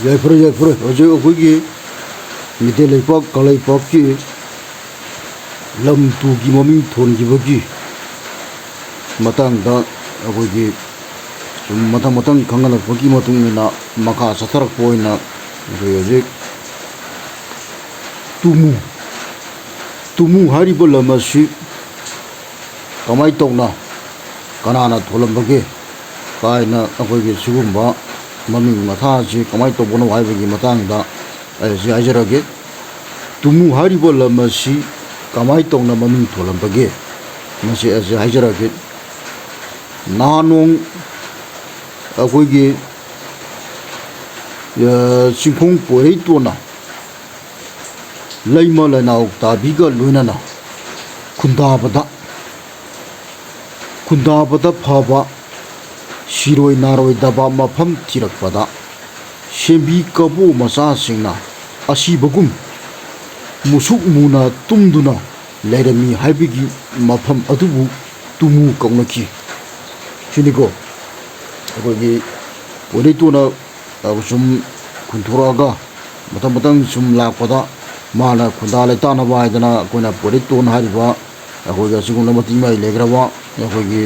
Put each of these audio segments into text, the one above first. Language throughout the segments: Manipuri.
ꯌꯥꯏꯐꯔꯦ ꯌꯥꯏꯐꯔꯦ ꯍꯧꯖꯤꯛ ꯑꯩꯈꯣꯏꯒꯤ ꯃꯩꯇꯩ ꯂꯩꯄꯥꯛ ꯀꯪꯂꯩꯄꯥꯛꯀꯤ ꯂꯝ ꯇꯨꯒꯤ ꯃꯃꯤꯡ ꯊꯣꯟꯈꯤꯕꯒꯤ ꯃꯇꯥꯡꯗ ꯑꯩꯈꯣꯏꯒꯤ ꯁꯨꯝ ꯃꯊꯪ ꯃꯊꯪ ꯈꯪꯍꯜꯂꯛꯄꯒꯤ ꯃꯇꯨꯡ ꯏꯟꯅ ꯃꯈꯥ ꯆꯠꯊꯔꯛꯄ ꯑꯣꯏꯅ ꯑꯩꯈꯣꯏ ꯍꯧꯖꯤꯛ ꯇꯨꯃꯨ ꯍꯥꯏꯔꯤꯕ ꯂꯝ ꯑꯁꯤ ꯀꯃꯥꯏ ꯇꯧꯅ ꯀꯅꯥꯅ ꯊꯣꯜꯂꯝꯕꯒꯦ ꯀꯥꯏꯅ ꯑꯩꯈꯣꯏꯒꯤ ꯁꯤꯒꯨꯝꯕ ꯃꯃꯤꯡ ꯃꯊꯥ ꯑꯁꯤ ꯀꯃꯥꯏ ꯇꯧꯕꯅꯣ ꯍꯥꯏꯕꯒꯤ ꯃꯇꯥꯡꯗ ꯑꯩ ꯑꯁꯤ ꯍꯥꯏꯖꯔꯒꯦ꯫ ꯇꯨꯃꯨ ꯍꯥꯏꯔꯤꯕ ꯂꯝ ꯑꯁꯤ ꯀꯃꯥꯏ ꯇꯧꯅ ꯃꯃꯤꯡ ꯊꯣꯜꯂꯝꯕꯒꯦ ꯃꯁꯤ ꯑꯁꯤ ꯍꯥꯏꯖꯔꯒꯦ꯫ ꯅꯍꯥꯟꯅꯣꯡ ꯑꯩꯈꯣꯏꯒꯤ ꯆꯤꯡꯈꯣꯡ ꯄꯣꯏꯔꯩꯇꯣꯟꯅ ꯂꯩꯃ ꯂꯩꯅꯥꯎ ꯇꯥꯕꯤꯒ ꯂꯣꯏꯅꯅ ꯈꯨꯟꯗꯥꯕꯗ ꯐꯕ ꯁꯤꯔꯣꯏ ꯅꯥꯔꯣꯏꯗꯕ ꯃꯐꯝ ꯊꯤꯔꯛꯄꯗ ꯁꯦꯝꯕꯤ ꯀꯕꯣ ꯃꯆꯥꯁꯤꯡꯅ ꯑꯁꯤꯕꯒꯨꯝ ꯃꯨꯁꯨꯛ ꯃꯨꯅ ꯇꯨꯝꯗꯨꯅ ꯂꯩꯔꯝꯃꯤ ꯍꯥꯏꯕꯒꯤ ꯃꯐꯝ ꯑꯗꯨꯕꯨ ꯇꯨꯃꯨ ꯀꯧꯅꯈꯤ꯫ ꯁꯤꯅꯤꯀꯣ ꯑꯩꯈꯣꯏꯒꯤ ꯄꯣꯏꯔꯩꯇꯣꯟꯅ ꯁꯨꯝ ꯈꯨꯟꯊꯣꯔꯛꯑꯒ ꯃꯊꯪ ꯃꯊꯪ ꯁꯨꯝ ꯂꯥꯛꯄꯗ ꯃꯥꯅ ꯈꯨꯟꯗꯥ ꯂꯩꯇꯥꯅꯕ ꯍꯥꯏꯗꯅ ꯑꯩꯈꯣꯏꯅ ꯄꯣꯏꯔꯩꯇꯣꯟ ꯍꯥꯏꯔꯤꯕ ꯑꯩꯈꯣꯏꯒꯤ ꯑꯁꯤꯒꯨꯝꯕ ꯃꯇꯤ ꯃꯥꯏ ꯂꯩꯈ꯭ꯔꯕ ꯑꯩꯈꯣꯏꯒꯤ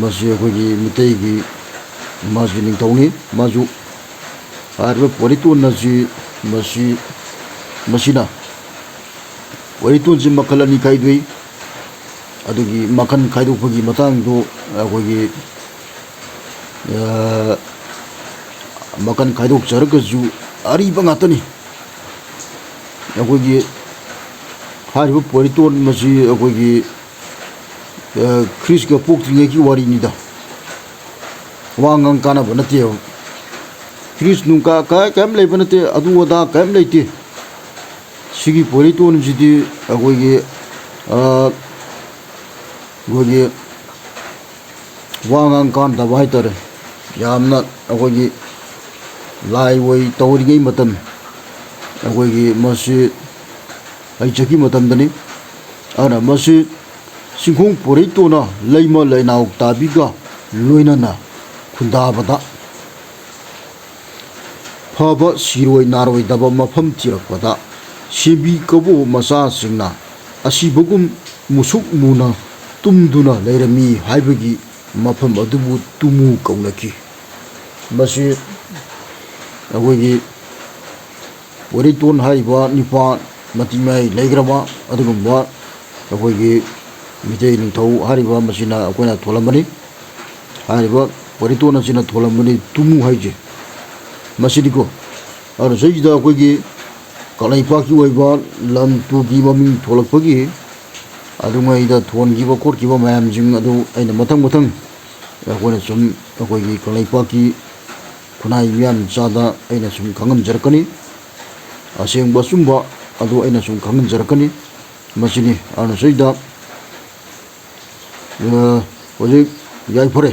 ꯃꯁꯤ ꯑꯩꯈꯣꯏꯒꯤ ꯃꯤꯇꯩꯒꯤ ꯃꯥꯁꯤ ꯅꯤꯡꯊꯧꯅꯤ꯫ ꯃꯥꯁꯨ ꯍꯥꯏꯔꯤꯕ ꯄꯣꯏꯔꯩꯇꯣꯟ ꯑꯁꯤ ꯃꯁꯤꯅ ꯄꯣꯏꯔꯩꯇꯣꯟꯁꯤ ꯃꯈꯜ ꯑꯅꯤ ꯈꯥꯏꯗꯣꯛꯏ꯫ ꯑꯗꯨꯒꯤ ꯃꯈꯜ ꯈꯥꯏꯗꯣꯛꯄꯒꯤ ꯃꯇꯥꯡꯗꯨ ꯑꯩꯈꯣꯏꯒꯤ ꯃꯈꯜ ꯈꯥꯏꯗꯣꯛꯆꯔꯒꯁꯨ ꯑꯔꯤꯕ ꯉꯥꯛꯇꯅꯤ꯫ ꯑꯩꯈꯣꯏꯒꯤ ꯍꯥꯏꯔꯤꯕ ꯄꯣꯏꯔꯩꯇꯣꯟ ꯃꯁꯤ ꯑꯩꯈꯣꯏꯒꯤ ꯈ꯭ꯔꯤꯁꯀ ꯄꯣꯛꯇ꯭ꯔꯤꯉꯩꯒꯤ ꯋꯥꯔꯤꯅꯤꯗ ꯋꯥꯉꯥꯡ ꯀꯥꯟꯅꯕ ꯅꯠꯇꯦꯕ꯫ ꯈ꯭ꯔꯤꯁ ꯅꯨꯡꯀꯥ ꯀꯔꯤꯝ ꯂꯩꯕ ꯅꯠꯇꯦ, ꯑꯗꯨ ꯑꯗꯥ ꯀꯔꯤꯝ ꯂꯩꯇꯦ꯫ ꯁꯤꯒꯤ ꯄꯣꯏꯔꯩꯇꯣꯟꯁꯤꯗꯤ ꯑꯩꯈꯣꯏꯒꯤ ꯋꯥꯉꯥꯡ ꯀꯥꯟꯗꯕ ꯍꯥꯏꯇꯥꯔꯦ꯫ ꯌꯥꯝꯅ ꯑꯩꯈꯣꯏꯒꯤ ꯂꯥꯏ ꯑꯣꯏ ꯇꯧꯔꯤꯉꯩ ꯃꯇꯝ ꯑꯩꯈꯣꯏꯒꯤ ꯃꯁꯤ ꯂꯩꯖꯈꯤ ꯃꯇꯝꯗꯅꯤ꯫ ꯑꯗꯨꯅ ꯃꯁꯤ ꯆꯤꯡꯈꯣꯡ ꯄꯣꯏꯔꯩꯇꯣꯟꯅ ꯂꯩꯃ ꯂꯩꯅꯥꯎ ꯇꯥꯕꯤꯒ ꯂꯣꯏꯅꯅ ꯈꯨꯟꯗꯥꯕꯗ ꯐꯕ ꯁꯤꯔꯣꯏ ꯅꯥꯔꯣꯏꯗꯕ ꯃꯐꯝ ꯊꯤꯔꯛꯄꯗ ꯁꯦꯝꯕꯤ ꯀꯕꯣ ꯃꯆꯥꯁꯤꯡꯅ ꯑꯁꯤꯕꯒꯨꯝ ꯃꯨꯁꯨꯛ ꯃꯨꯅ ꯇꯨꯝꯗꯨꯅ ꯂꯩꯔꯝꯃꯤ ꯍꯥꯏꯕꯒꯤ ꯃꯐꯝ ꯑꯗꯨꯕꯨ ꯇꯨꯃꯨ ꯀꯧꯅꯈꯤ꯫ ꯃꯁꯤ ꯑꯩꯈꯣꯏꯒꯤ ꯄꯣꯏꯔꯩꯇꯣꯟ ꯍꯥꯏꯔꯤꯕ ꯅꯨꯄꯥ ꯃꯇꯤ ꯃꯌꯥꯏ ꯂꯩꯈ꯭ꯔꯕ ꯑꯗꯨꯒꯨꯝꯕ ꯑꯩꯈꯣꯏꯒꯤ ꯃꯤꯇꯩ ꯅꯤꯡꯊꯧ ꯍꯥꯏꯔꯤꯕ ꯃꯁꯤꯅ ꯑꯩꯈꯣꯏꯅ ꯊꯣꯜꯂꯝꯕꯅꯤ꯫ ꯍꯥꯏꯔꯤꯕ ꯄꯣꯏꯔꯩꯇꯣꯟ ꯑꯁꯤꯅ ꯊꯣꯜꯂꯝꯕꯅꯤ ꯇꯨꯃꯨ ꯍꯥꯏꯁꯦ ꯃꯁꯤꯅꯤꯀꯣ꯫ ꯑꯗꯨꯅ ꯁꯤꯗ ꯑꯩꯈꯣꯏꯒꯤ ꯀꯪꯂꯩꯄꯥꯛꯀꯤ ꯑꯣꯏꯕ ꯂꯝ ꯇꯨꯒꯤ ꯃꯃꯤꯡ ꯊꯣꯜꯂꯛꯄꯒꯤ ꯑꯗꯨꯉꯩꯗ ꯊꯣꯟꯈꯤꯕ ꯈꯣꯠꯈꯤꯕ ꯃꯌꯥꯝꯁꯤꯡ ꯑꯗꯨ ꯑꯩꯅ ꯃꯊꯪ ꯃꯊꯪ ꯑꯩꯈꯣꯏꯅ ꯁꯨꯝ ꯑꯩꯈꯣꯏꯒꯤ ꯀꯪꯂꯩꯄꯥꯛꯀꯤ ꯈꯨꯟꯅꯥꯏ ꯃꯤꯌꯥꯝ ꯃꯆꯥꯗ ꯑꯩꯅ ꯁꯨꯝ ꯈꯪꯍꯟꯖꯔꯛꯀꯅꯤ꯫ ꯑꯁꯦꯡꯕ ꯑꯆꯨꯝꯕ ꯑꯗꯨ ꯑꯩꯅ ꯁꯨꯝ ꯈꯪꯍꯟꯖꯔꯛꯀꯅꯤ ꯃꯁꯤꯅꯤ꯫ ꯑꯗꯨꯅ ꯁꯤꯗ ꯍꯧꯖꯤꯛ ꯌꯥꯏꯐꯔꯦ